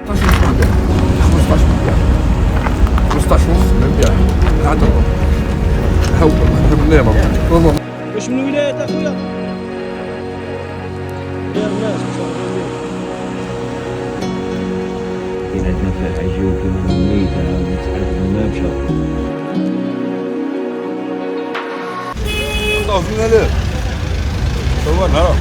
15 ونص من بيع 15 من بيع 15 ونص من بيع هذا هو بالنعمة واش من ولاية اخويا؟ ديال الناس مصورين كاين عندنا في عجيو كيما الميت انا متعرف ما مشاو الله فينا ليه هو نهار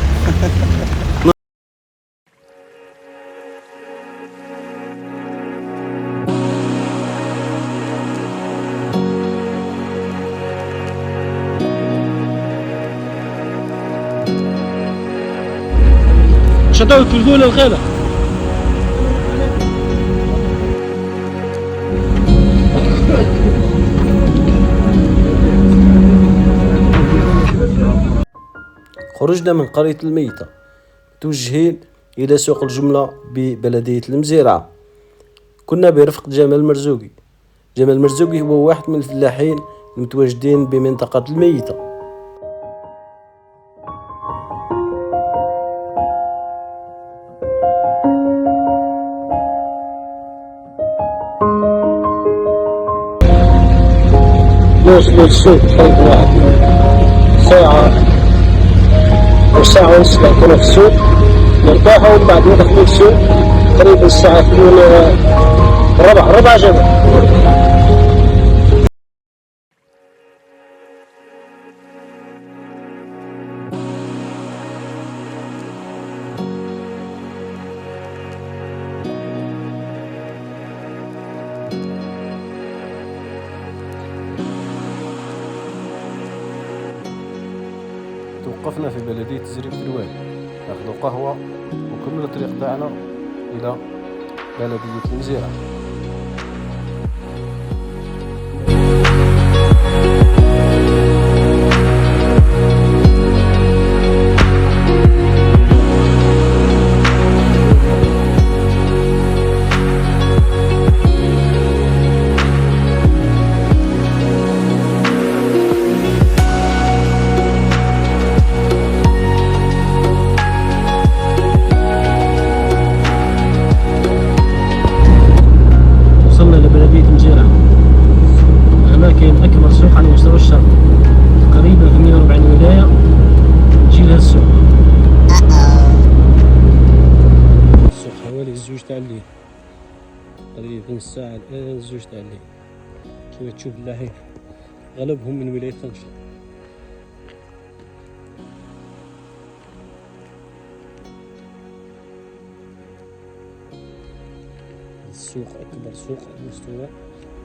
شطوا في القولة الخيلة. خرجنا من قرية الميتة متوجهين إلى سوق الجملة ببلدية المزيرعة. كنا برفقة جمال المرزوقي. جمال المرزوقي هو واحد من الفلاحين المتواجدين بمنطقة الميتة. نوصل للسوق فرق واحد ساعة أو ساعة ونص كنا في السوق نرتاحوا ومن بعد ندخلوا السوق تقريبا الساعة تكون ربع جمع. توقفنا في بلدية زريب الواد ناخذ قهوة وكمل الطريق تاعنا إلى بلدية المزيرعة. أكبر سوق على مستوى الشرق تقريبا في 140 ولاية تجي لها السوق. السوق حوالي الزوج تاع الليل تقريبا الساعة الآن الزوج تاع الليل. كيما تشوف اللاحين غالبهم من ولاية طنجة. السوق أكبر سوق على مستوى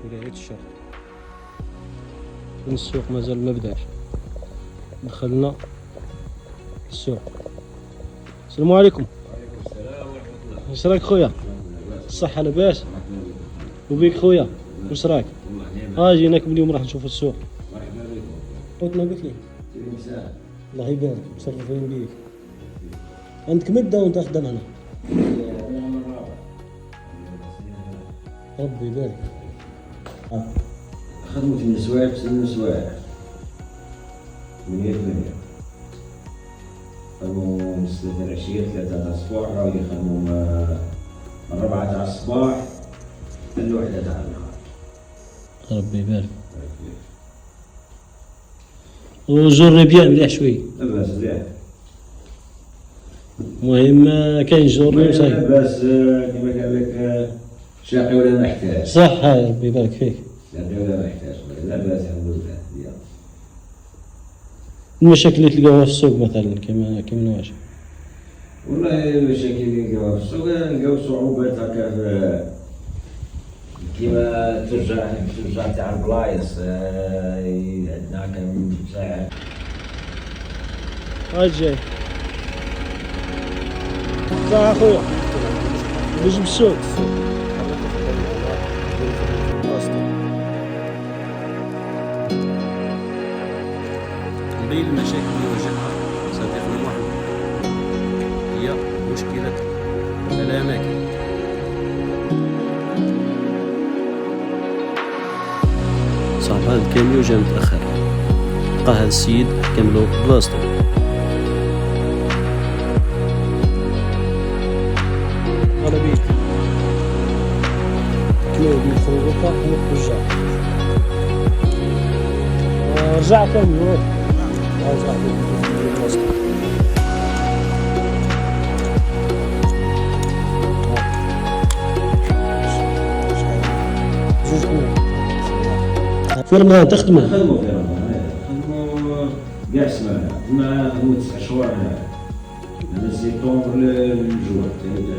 ولاية الشرق. السوق مازال ما بداش. دخلنا السوق. السلام عليكم. وعليكم السلام ورحمة الله. واش راك خويا؟ الصحة لاباس؟ وبيك خويا واش راك؟ جيناك اليوم راح نشوف السوق. مرحبا بكم. قلتنا قلت لي مساء. الله يبارك مشرفين بيك. عندك مدة وانت خدام هنا. ربي يبارك. خدمة النسوان في النسوان 8 خدموا من 6 العشية 3 تاع الصباح راهو يخدموا من 4 تاع الصباح ل1 تاع النهار. ربي يبارك. وجورني بيان مليح شوي. لاباس مليح. المهم كاين جورني وصاي. لاباس كيما قال لك شاقي ولا نحتاج. صح ربي يبارك فيك. شاقي ولا نحتاج لاباس الحمد لله. المشاكل اللي تلقاوها في السوق مثلا كيما نواجه؟ والله المشاكل اللي نلقاوها في السوق نلقاو صعوبات هكا كيما ترجع تاع البلايص عندنا هكا من ساعة. هاي جاي صح اخويا نجم السوق. بين المشاكل اللي يواجهها صديقنا محمد هي مشكلة الأماكن. صاحب هذا الكاميو جا متأخر، لقى هذا السيد كملو بلاصتو. هلا بيك. رجع كامل رجع في رمضان تخدموا؟ نخدموا في رمضان، نخدموا كاع السمانة، ما نخدموا 9 شهور هنا. من سبتمبر للجوع، ثاني تاع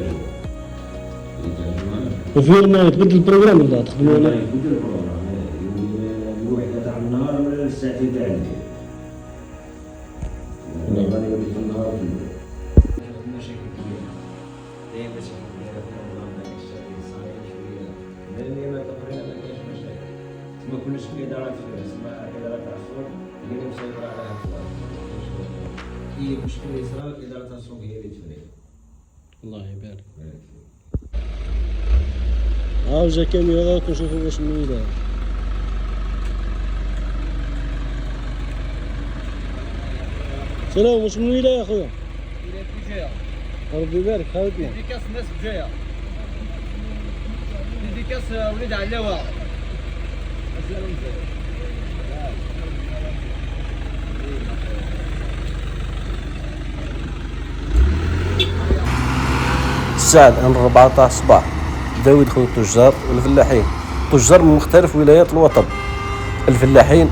الجوع. وفي رمضان يتبدل البروغرام ولا تخدموا ولا؟ يبدل البروغرام، من الوحدة تاع النهار للساعتين تاع الليل. رمضان يولي في النهار وفي الليل. مشاكل كبيرة، دايما مشاكل كبيرة في رمضان، داك الشهر صاير شوية، لأن ما تقريبا ما كاينش مشاكل. تما كلش في إدارة فلوس، تما إدارة تاع السوق هي اللي مسيطرة على هاد هي مشكلة يصرا إدارة تاع السوق هي اللي تفرق. الله يبارك. ها وجا كاميرا دروك نشوفو واش من وين. سلام واش من وين يا خويا؟ إلى بجاية. ربي يبارك خاوتنا. ديديكاس الناس بجاية. ديديكاس وليد علاوة. الساعة الآن 4 تاع الصباح، بداو يدخلوا التجار والفلاحين، تجار من مختلف ولايات الوطن. الفلاحين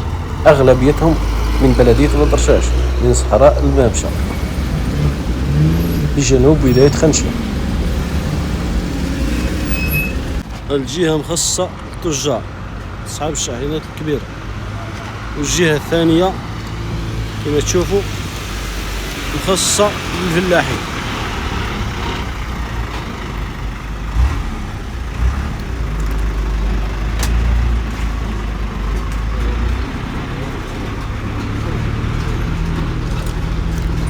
أغلبيتهم من بلدية الرشاش، من صحراء المابشة بجنوب ولاية خنشة. الجهة مخصصة التجار أصحاب الشاحنات الكبيرة، والجهة الثانية كما تشوفوا مخصصة للفلاحين.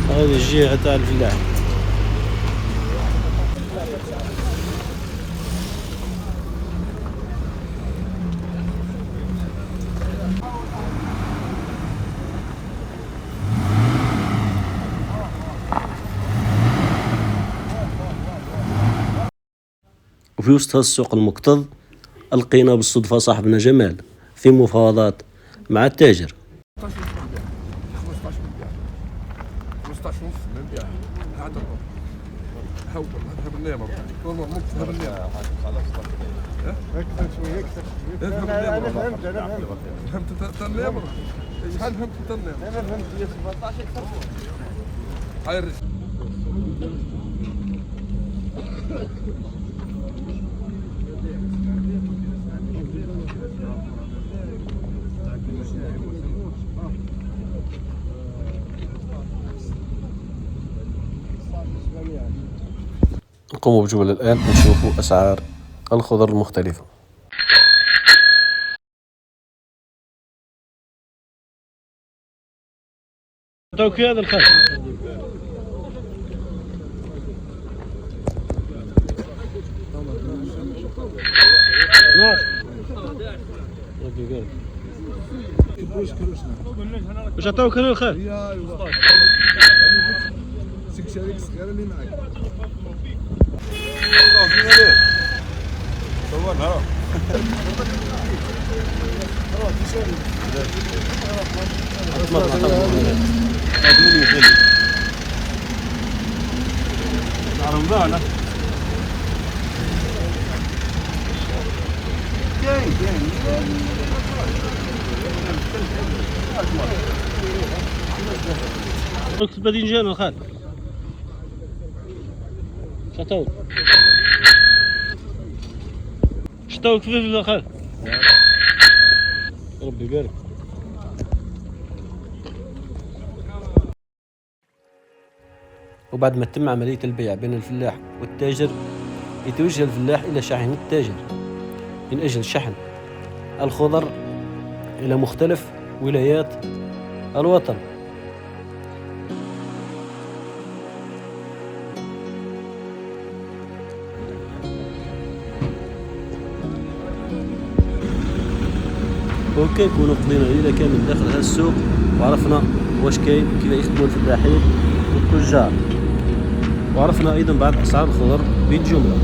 هذه الجهة تاع الفلاحين. وفي وسط السوق المكتظ ألقينا بالصدفة صاحبنا جمال في مفاوضات مع التاجر. 15 ونص نبيع هذا هو هبناه والله مو هبناه اكثر شويه انا فهمت تنام شحال فهمت تنام انا فهمت 17 اكثر هاي الرجل نقوم بجولة الآن نشوفوا أسعار الخضر المختلفة. توكي هذا الخير. واش عطاوك هنا الخير؟ ايوا سيك شريك صغير اللي معاك صورنا رمضان اكتب باذنجان الخال شطوك شطوك فلفل الخال ربي يبارك. وبعد ما تتم عملية البيع بين الفلاح والتاجر، يتوجه الفلاح إلى شاحن التاجر من أجل شحن الخضر إلى مختلف ولايات الوطن. وكي نكونوا قضينا ليلة كامل داخل هذا السوق، وعرفنا واش كاين كيف يخدموا الفلاحين والتجار، وعرفنا أيضا بعض أسعار الخضر بالجملة.